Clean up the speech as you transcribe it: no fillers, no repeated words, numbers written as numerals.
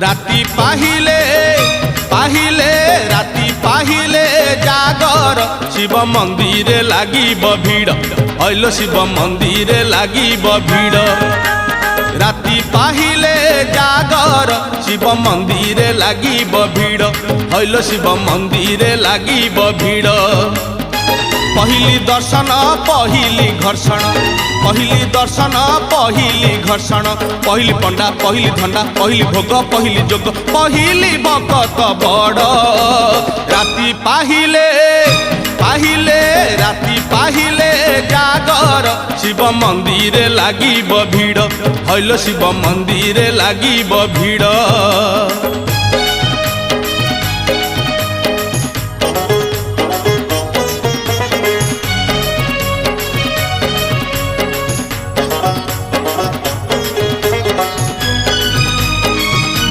राति पाहिले पाहिले राति पाहिले जागर शिव मंदिर लागिब भीड़ अइलो शिव मंदिर लागिब भीड़ राति पाहिले जागर शिव मंदिर लागिब भीड़ अइलो शिव मंदिर लागिब भीड़ पहिली दर्शन पहिली घर्षण पहिली दर्शन पहिली घर्षण पहिली पंडा पहिली धंडा पहिली भोग पहिली जोग पहिली भगत बड़ राति पाहिले पाहिले राति पाहिले जागर शिव मंदिर लागिब भीड़ हइलो शिव मंदिर लागिब भीड़।